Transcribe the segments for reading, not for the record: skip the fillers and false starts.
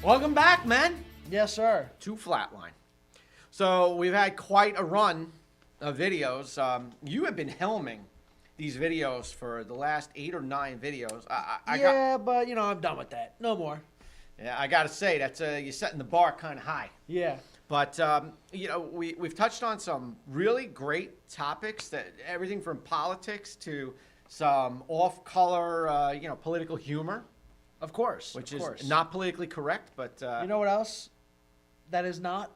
Welcome back, man. Yes, sir. To Flatline. So we've had quite a run of videos. You have been helming these videos for the last 8 or 9 videos. But you know, I'm done with that. No more. Yeah, I got to say, that's you're setting the bar kind of high. Yeah. But, you know, we've touched on some really great topics, that everything from politics to some off-color, you know, political humor. Of course. Which of is course. not politically correct, but... you know what else? That is not?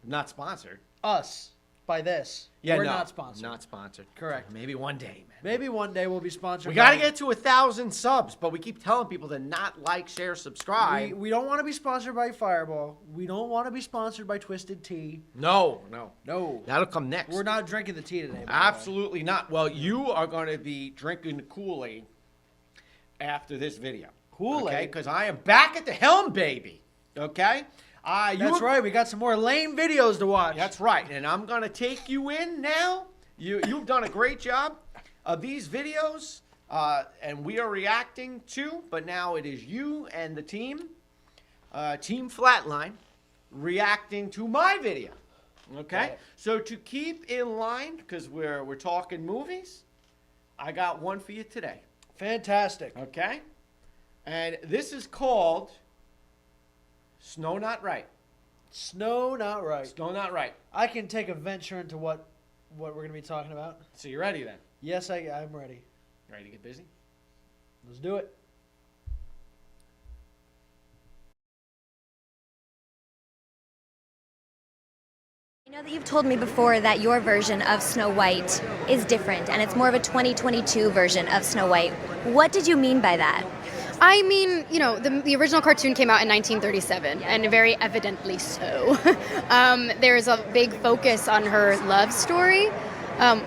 Not sponsored. Us. By this. Yeah, We're no, not sponsored. Not sponsored. Correct. Maybe one day, man. Maybe one day we'll be sponsored. We got to get to 1,000 subs, but we keep telling people to not like, share, subscribe. We don't want to be sponsored by Fireball. We don't want to be sponsored by Twisted Tea. No. That'll come next. We're not drinking the tea today. Absolutely not. Well, you are going to be drinking the Kool-Aid after this video. Kool-Aid? Okay, because I am back at the helm, baby. Okay? That's right. We got some more lame videos to watch. That's right. And I'm going to take you in now. You've done a great job of these videos, and we are reacting to, but now it is you and the team, Team Flatline, reacting to my video. Okay? Right. So to keep in line, because we're talking movies, I got one for you today. Fantastic. Okay? And this is called Snow Not Right. Snow Not Right. Snow Not Right. I can take a venture into what we're going to be talking about. So you ready then? Yes, I'm ready. Ready to get busy? Let's do it. I know that you've told me before that your version of Snow White is different, and it's more of a 2022 version of Snow White. What did you mean by that? I mean, you know, the original cartoon came out in 1937, and very evidently so. There's a big focus on her love story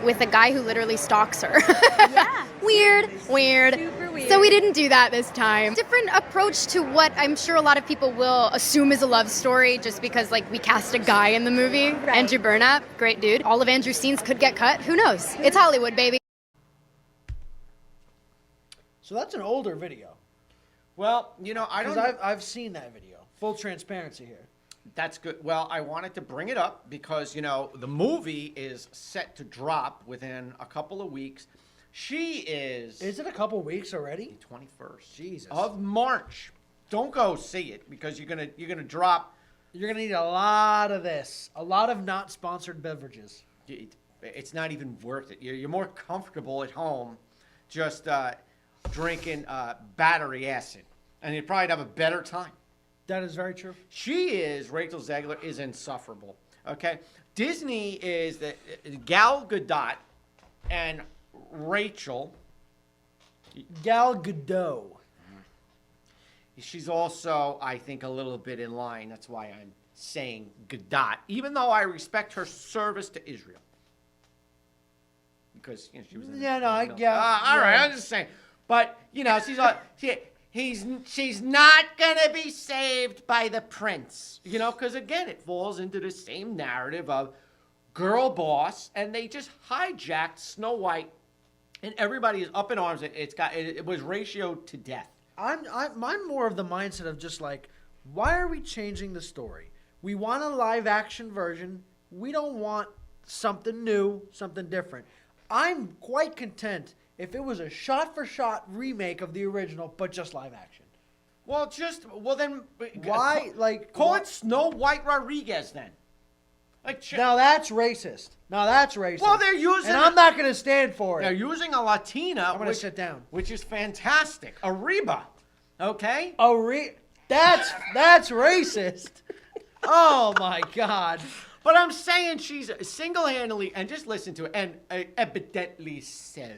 with a guy who literally stalks her. Yeah. Weird. Super weird. So we didn't do that this time. Different approach to what I'm sure a lot of people will assume is a love story, just because, like, we cast a guy in the movie. Right. Andrew Burnap, great dude. All of Andrew's scenes could get cut. Who knows? It's Hollywood, baby. So that's an older video. Well, you know, I don't... Because I've seen that video. Full transparency here. That's good. Well, I wanted to bring it up because, you know, the movie is set to drop within a couple of weeks. She is... Is it a couple weeks already? The 21st. Jesus. Of March. Don't go see it because you're gonna drop... You're going to need a lot of this. A lot of not sponsored beverages. It's not even worth it. You're more comfortable at home just drinking battery acid. And you'd probably have a better time. That is very true. Rachel Zegler is insufferable. Okay? Disney is the Gal Gadot and Rachel. Gal Gadot. She's also, I think, a little bit in line. That's why I'm saying Gadot, even though I respect her service to Israel. Because, you know, she was in Yeah, no, all right, yeah. I'm just saying. But, you know, she's not going to be saved by the prince. You know, because, again, it falls into the same narrative of girl boss, and they just hijacked Snow White, and everybody is up in arms. It was ratioed to death. I'm more of the mindset of just like, why are we changing the story? We want a live action version. We don't want something new, something different. I'm quite content if it was a shot-for-shot remake of the original, but just live action. Well, then... Why? Call it Snow White Rodriguez, then. Now that's racist. Well, they're using... And I'm not going to stand for it. They're using a Latina... I'm going to sit down. Which is fantastic. A Reba. Okay? That's racist. Oh, my God. But I'm saying she's single-handedly... And just listen to it. And evidently so...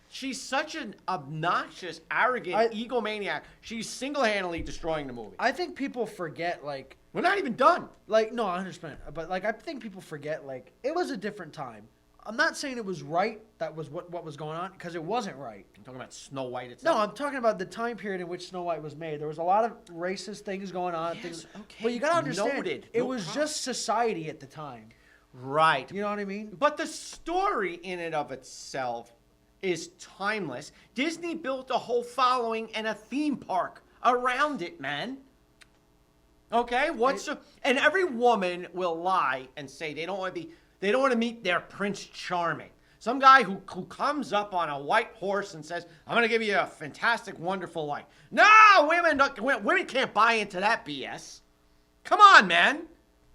She's such an obnoxious, arrogant egomaniac. She's single-handedly destroying the movie. I think people forget, we're not even done. No, I understand. But, I think people forget, it was a different time. I'm not saying it was right, that was what was going on, because it wasn't right. I'm talking about Snow White itself. No, I'm talking about the time period in which Snow White was made. There was a lot of racist things going on. Yes, okay. But you got to understand, Noted. it No was problem. just society at the time. Right. You know what I mean? But the story in and of itself is timeless. Disney built a whole following and a theme park around it, man. Okay, and every woman will lie and say they don't want to meet their Prince Charming. Some guy who comes up on a white horse and says, "I'm going to give you a fantastic, wonderful life." No, women can't buy into that BS. Come on, man.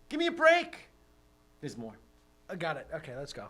Give me a break. There's more. I got it. Okay, let's go.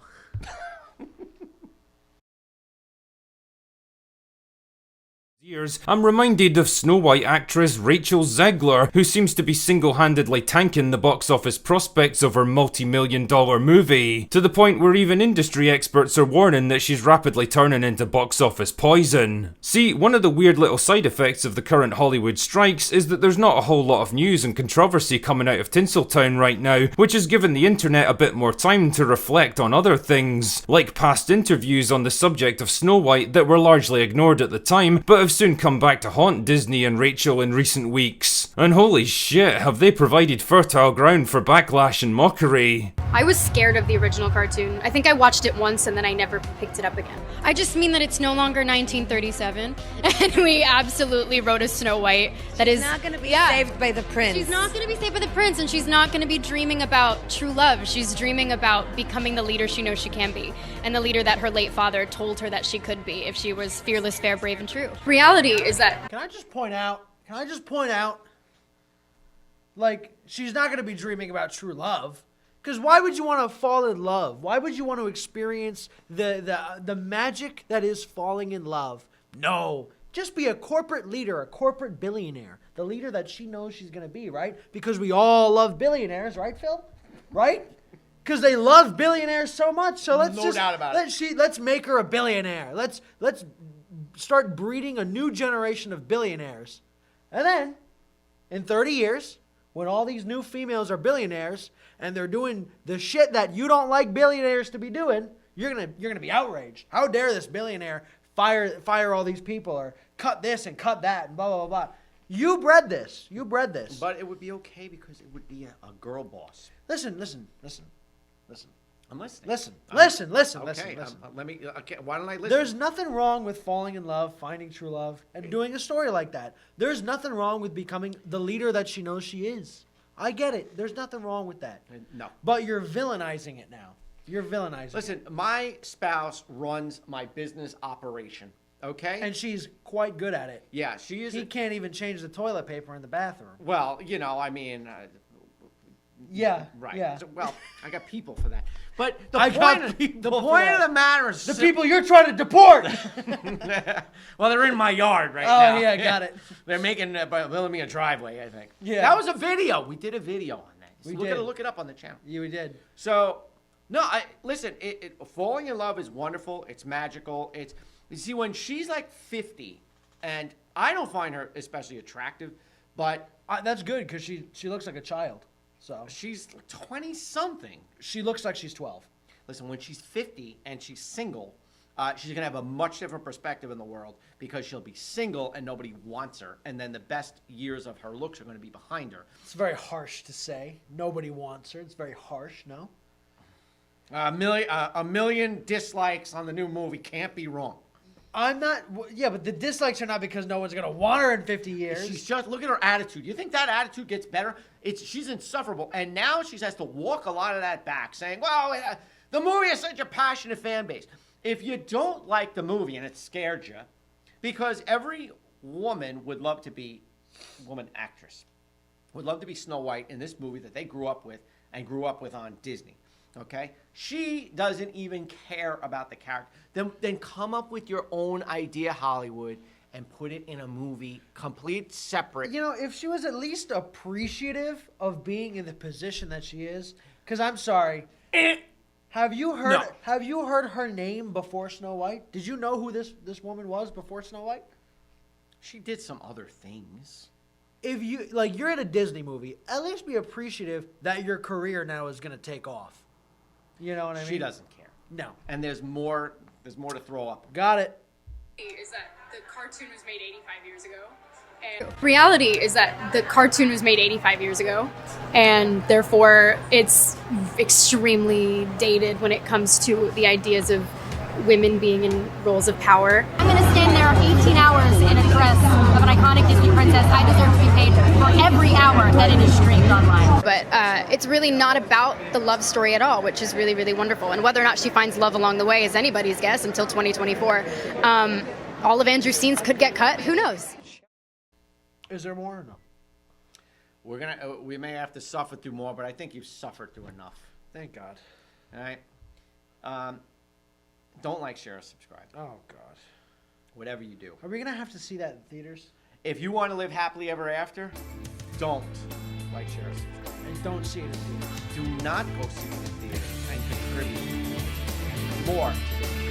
Years, I'm reminded of Snow White actress Rachel Zegler, who seems to be single-handedly tanking the box office prospects of her multi-million-dollar movie, to the point where even industry experts are warning that she's rapidly turning into box office poison. See, one of the weird little side effects of the current Hollywood strikes is that there's not a whole lot of news and controversy coming out of Tinseltown right now, which has given the internet a bit more time to reflect on other things, like past interviews on the subject of Snow White that were largely ignored at the time, but have soon come back to haunt Disney and Rachel in recent weeks. And holy shit, have they provided fertile ground for backlash and mockery. I was scared of the original cartoon. I think I watched it once and then I never picked it up again. I just mean that it's no longer 1937, and we absolutely wrote a Snow White that is not going to be saved by the prince. She's not going to be saved by the prince, and she's not going to be dreaming about true love. She's dreaming about becoming the leader she knows she can be, and the leader that her late father told her that she could be if she was fearless, fair, brave, and true. Reality is that... Can I just point out, like, she's not going to be dreaming about true love. Because why would you want to fall in love? Why would you want to experience the magic that is falling in love? No. Just be a corporate leader, a corporate billionaire. The leader that she knows she's going to be, right? Because we all love billionaires, right, Phil? Right? Because they love billionaires so much. So let's make her a billionaire. Let's start breeding a new generation of billionaires. And then, in 30 years, when all these new females are billionaires and they're doing the shit that you don't like billionaires to be doing, you're gonna be outraged. How dare this billionaire fire all these people or cut this and cut that and blah blah blah. You bred this. But it would be okay because it would be a girl boss. Listen. I'm listening. Listen. Let me. Okay, why don't I listen? There's nothing wrong with falling in love, finding true love, and doing a story like that. There's nothing wrong with becoming the leader that she knows she is. I get it. There's nothing wrong with that. No. But you're villainizing it now. Listen, my spouse runs my business operation. Okay. And she's quite good at it. Yeah, she is. He can't even change the toilet paper in the bathroom. Well, I mean. Yeah. Right. Yeah. So, well, I got people for that. But the point of the matter is the people you're trying to deport. Well, they're in my yard right now. Oh yeah, got it. They're building me a driveway, I think. Yeah. That was a video. We did a video on that. We did. did. Look it up on the channel. Yeah, we did. So, no, listen. Falling in love is wonderful. It's magical. You see, when she's like 50, and I don't find her especially attractive, but that's good because she looks like a child. So she's 20-something. She looks like she's 12. Listen, when she's 50 and she's single, she's going to have a much different perspective in the world because she'll be single and nobody wants her. And then the best years of her looks are going to be behind her. It's very harsh to say. Nobody wants her. It's very harsh, no? A million dislikes on the new movie can't be wrong. I'm not. Yeah, but the dislikes are not because no one's gonna want her in 50 years. She's just look at her attitude. You think that attitude gets better? She's insufferable, and now she has to walk a lot of that back, saying, "Well, the movie has such a passionate fan base." If you don't like the movie and it scared you, because every woman would love to be, woman actress, would love to be Snow White in this movie that they grew up with on Disney. Okay, she doesn't even care about the character. Then come up with your own idea, Hollywood, and put it in a movie, complete separate. If she was at least appreciative of being in the position that she is, because I'm sorry, have you heard? No. Have you heard her name before Snow White? Did you know who this woman was before Snow White? She did some other things. If you're in a Disney movie, at least be appreciative that your career now is going to take off. You know what I mean? She doesn't care. No. And there's more to throw up. Got it. Is that the cartoon was made 85 years ago. And reality is that the cartoon was made 85 years ago, and therefore it's extremely dated when it comes to the ideas of women being in roles of power. I'm going to stand there 18 hours in a dress of an iconic Disney princess. I deserve to be paid for every hour that it is but it's really not about the love story at all, which is really, really wonderful. And whether or not she finds love along the way is anybody's guess until 2024. All of Andrew's scenes could get cut. Who knows? Is there more or no? We may have to suffer through more, but I think you've suffered through enough. Thank God. All right. Don't like, share, or subscribe. Oh God. Whatever you do. Are we gonna have to see that in theaters? If you want to live happily ever after, don't like, share, or subscribe. And don't see it in theaters. Do not go see it in theaters and contribute more to the